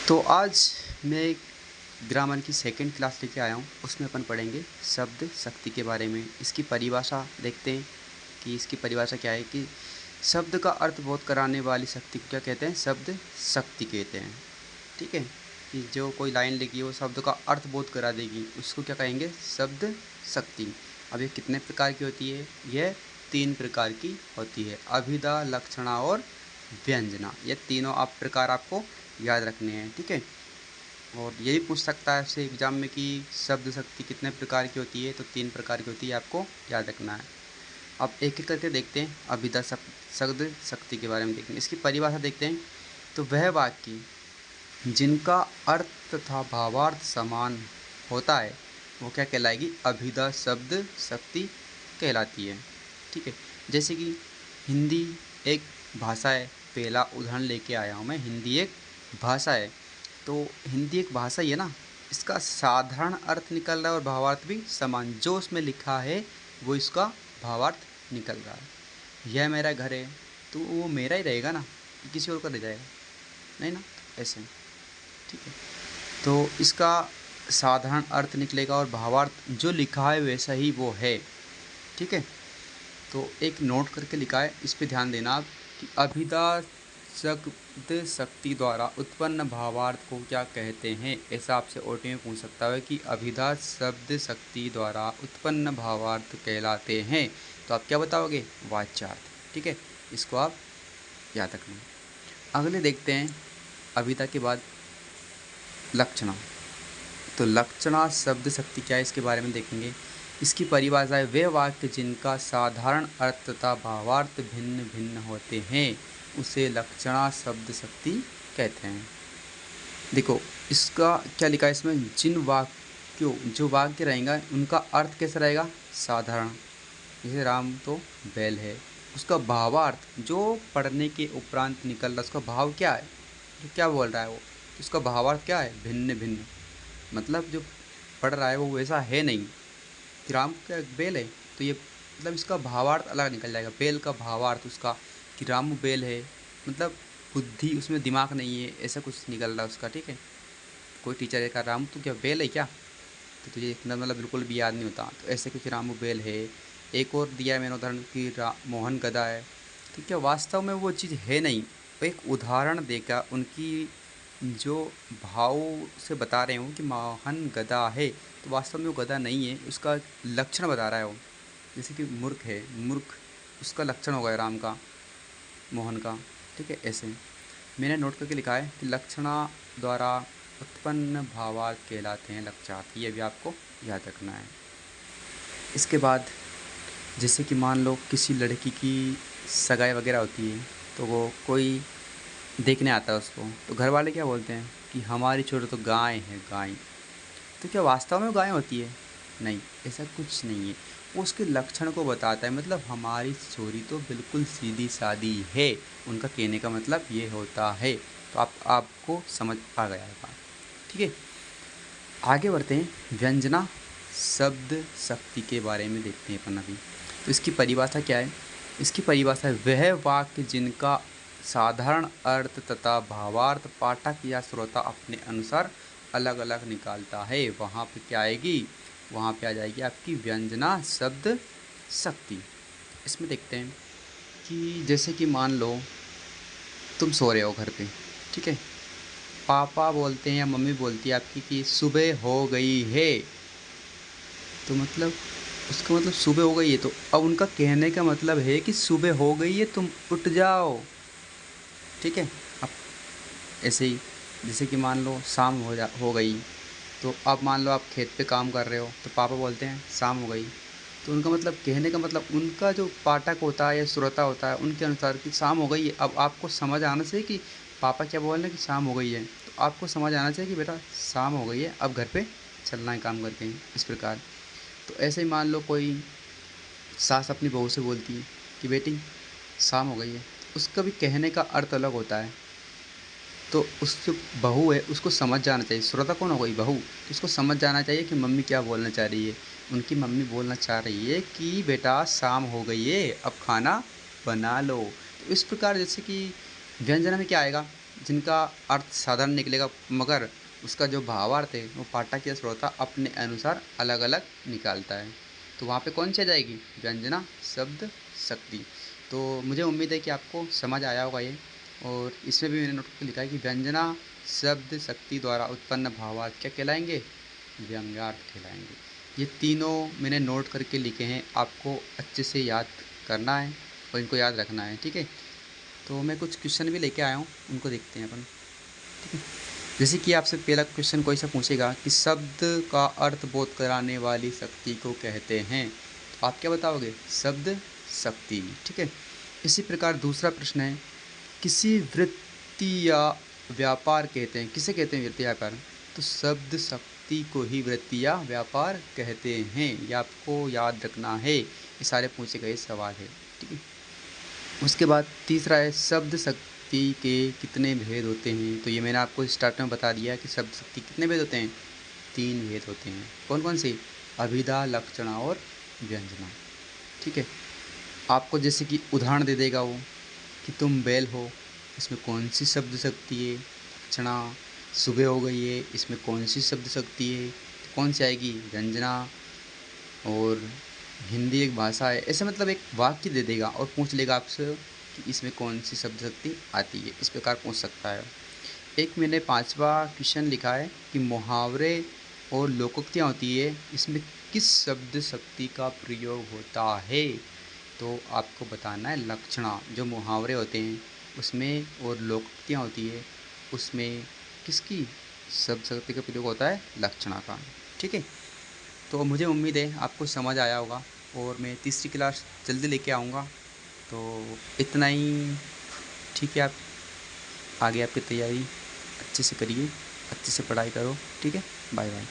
तो आज मैं एक ग्रामर की सेकंड क्लास लेके आया हूँ। उसमें अपन पढ़ेंगे शब्द शक्ति के बारे में। इसकी परिभाषा देखते हैं कि इसकी परिभाषा क्या है कि शब्द का अर्थ बोध कराने वाली शक्ति को क्या कहते हैं? शब्द शक्ति कहते हैं। ठीक है, कि जो कोई लाइन लिखी हो शब्द का अर्थ बोध करा देगी उसको क्या कहेंगे? शब्द शक्ति। अब ये कितने प्रकार की होती है? यह 3 प्रकार की होती है, अभिधा, लक्षणा और व्यंजना। ये तीनों प्रकार आपको याद रखने हैं। ठीक है, और ये भी पूछ सकता है आपसे एग्जाम में कि शब्द शक्ति कितने प्रकार की होती है, तो 3 प्रकार की होती है, आपको याद रखना है। अब एक एक करके देखते हैं अभिधा शब्द शक्ति के बारे में देखते हैं। इसकी परिभाषा देखते हैं। तो वह वाक्य जिनका अर्थ तथा भावार्थ समान होता है वो क्या कहलाएगी? अभिधा शब्द शक्ति कहलाती है। ठीक है, जैसे कि हिंदी एक भाषा है। पहला उदाहरण लेके आया हूँ मैं, हिंदी एक भाषा है। तो हिंदी एक भाषा ही है ना, इसका साधारण अर्थ निकल रहा है और भावार्थ भी समान। जो उसमें लिखा है वो इसका भावार्थ निकल रहा है। यह मेरा घर है, तो वो मेरा ही रहेगा ना, किसी और का रह जाएगा नहीं ना, ऐसे। ठीक है, तो इसका साधारण अर्थ निकलेगा और भावार्थ जो लिखा है वैसा ही वो है। ठीक है, तो एक नोट करके लिखा है, इस पे ध्यान देना आप कि अभिधा शब्द शक्ति द्वारा उत्पन्न भावार्थ को क्या कहते हैं। ऐसा आपसे ओटी में पूछ सकता है कि अभिधा शब्द शक्ति द्वारा उत्पन्न भावार्थ कहलाते हैं। तो आप क्या बताओगे? वाच्यार्थ। ठीक है, इसको आप याद रखना। अगले देखते हैं अभिधा के बाद लक्षणा। तो लक्षणा शब्द शक्ति क्या है इसके बारे में देखेंगे। इसकी परिभाषा है वे वाक्य जिनका साधारण अर्थ तथा भावार्थ भिन्न भिन्न होते हैं उसे लक्षणा शब्द शक्ति कहते हैं। देखो इसका क्या लिखा है इसमें, जिन वाक्यों जो वाक्य रहेगा उनका अर्थ कैसा रहेगा? साधारण। जैसे राम तो बैल है, उसका भावार्थ जो पढ़ने के उपरांत निकल रहा उसका भाव क्या है, जो क्या बोल रहा है वो, उसका भावार्थ क्या है? भिन्न भिन्न। मतलब जो पढ़ रहा है वो वैसा है नहीं कि राम का बैल है, तो ये मतलब इसका भावार्थ अलग निकल जाएगा। बैल का भावार्थ उसका कि रामू बैल है, मतलब बुद्धि उसमें दिमाग नहीं है, ऐसा कुछ निकल रहा है उसका। ठीक है, कोई टीचर है कहा रामू तू क्या बैल है क्या, तो तुझे इतना मतलब बिल्कुल भी याद नहीं होता, तो ऐसे कुछ रामू बैल है। एक और दिया है मैंने उदाहरण कि मोहन गधा है, तो क्या वास्तव में वो चीज़ है नहीं, वो एक उदाहरण देकर उनकी जो भाव से बता रहे हूँ कि मोहन गधा है, तो वास्तव में वो गधा नहीं है, उसका लक्षण बता रहा है वो। जैसे कि मूर्ख है, मूर्ख उसका लक्षण होगा राम का, मोहन का। ठीक है, ऐसे मैंने नोट करके लिखा है कि लक्षणा द्वारा उत्पन्न भावार्थ कहलाते हैं लक्षणार्थ। ये भी आपको याद रखना है। इसके बाद जैसे कि मान लो किसी लड़की की सगाई वगैरह होती है, तो वो कोई देखने आता है उसको, तो घर वाले क्या बोलते हैं कि हमारी छोरी तो गाय है, गाय। तो क्या वास्तव में वो गाय होती है? नहीं, ऐसा कुछ नहीं है, वो उसके लक्षण को बताता है। मतलब हमारी छोरी तो बिल्कुल सीधी सादी है, उनका कहने का मतलब ये होता है। तो आपको समझ आ गया है। ठीक है, आगे बढ़ते हैं। व्यंजना शब्द शक्ति के बारे में देखते हैं अपन अभी। तो इसकी परिभाषा क्या है? इसकी परिभाषा है वह वाक्य जिनका साधारण अर्थ तथा भावार्थ पाठक या श्रोता अपने अनुसार अलग अलग निकालता है। वहाँ पे क्या आएगी? वहाँ पे आ जाएगी आपकी व्यंजना शब्द शक्ति। इसमें देखते हैं कि जैसे कि मान लो तुम सो रहे हो घर पे, ठीक है, पापा बोलते हैं या मम्मी बोलती है आपकी कि सुबह हो गई है, तो मतलब उसका मतलब सुबह हो गई है। तो अब उनका कहने का मतलब है कि सुबह हो गई है, तुम उठ जाओ। ठीक है, अब ऐसे ही जैसे कि मान लो शाम हो गई, तो अब मान लो आप खेत पे काम कर रहे हो, तो पापा बोलते हैं शाम हो गई। तो उनका मतलब कहने का मतलब उनका जो पाठक होता है या श्रोता होता है उनके अनुसार कि शाम हो गई है। अब आपको समझ आना चाहिए कि पापा क्या बोल रहे हैं कि शाम हो गई है, तो आपको समझ आना चाहिए कि बेटा शाम हो गई है, अब घर पे चलना है काम करके, इस प्रकार। तो ऐसे ही मान लो कोई सास अपनी बहू से बोलती है कि बेटी शाम हो गई है, उसका भी कहने का अर्थ अलग होता है। तो उस जो बहू है उसको समझ जाना चाहिए, श्रोता कौन हो गई? बहू। तो उसको समझ जाना चाहिए कि मम्मी क्या बोलना चाह रही है। उनकी मम्मी बोलना चाह रही है कि बेटा शाम हो गई है, अब खाना बना लो। तो इस प्रकार जैसे कि व्यंजन में क्या आएगा जिनका अर्थ साधारण निकलेगा, मगर उसका जो भावार्थ है वो पाठक या श्रोता अपने अनुसार अलग अलग निकालता है। तो वहाँ पे कौन सी आ जाएगी? व्यंजना शब्द शक्ति। तो मुझे उम्मीद है कि आपको समझ आया होगा ये। और इसमें भी मैंने नोट करके लिखा है कि व्यंजना शब्द शक्ति द्वारा उत्पन्न भावार्थ क्या कहलाएंगे? व्यंग्यार्थ कहलाएंगे। ये तीनों मैंने नोट करके लिखे हैं, आपको अच्छे से याद करना है और इनको याद रखना है, ठीक है। तो मैं कुछ क्वेश्चन भी लेके आया हूँ, उनको देखते हैं अपन, ठीक है। जैसे कि आपसे पहला क्वेश्चन कोई सा पूछेगा कि शब्द का अर्थ बोध कराने वाली शक्ति को कहते हैं, तो आप क्या बताओगे? शब्द शक्ति, ठीक है। इसी प्रकार दूसरा प्रश्न है, किसी वृत्ति या व्यापार कहते हैं, किसे कहते हैं वृत्ति या व्यापार? तो शब्द शक्ति को ही वृत्ति या व्यापार कहते हैं। ये आपको याद रखना है, ये सारे पूछे गए सवाल है, ठीक है। उसके बाद तीसरा है, शब्द शक्ति के कितने भेद होते हैं? तो ये मैंने आपको स्टार्ट में बता दिया कि शब्द शक्ति कितने भेद होते हैं? 3 भेद होते हैं। कौन कौन से? अभिधा, लक्षणा और व्यंजना, ठीक है। आपको जैसे कि उदाहरण दे देगा वो कि तुम बैल हो, इसमें कौन सी शब्द शक्ति है? लक्षणा। सुबह हो गई है, इसमें कौन सी शब्द शक्ति है? तो कौन सी आएगी? व्यंजना। और हिंदी एक भाषा है, ऐसे मतलब एक वाक्य दे देगा और पूछ लेगा आपसे कि इसमें कौन सी शब्द शक्ति आती है, इस प्रकार पूछ सकता है। एक मैंने 5वां क्वेश्चन लिखा है कि मुहावरे और लोकोक्तियाँ होती है, इसमें किस शब्द शक्ति का प्रयोग होता है? तो आपको बताना है लक्षणा। जो मुहावरे होते हैं उसमें और लोकोक्तियाँ होती है उसमें किसकी शब्द शक्ति का प्रयोग होता है? लक्षणा का, ठीक है। तो मुझे उम्मीद है आपको समझ आया होगा और मैं तीसरी क्लास जल्दी लेके आऊँगा। तो इतना ही, ठीक है। आप आगे आपकी तैयारी अच्छे से करिए, अच्छे से पढ़ाई करो, ठीक है। Bye bye.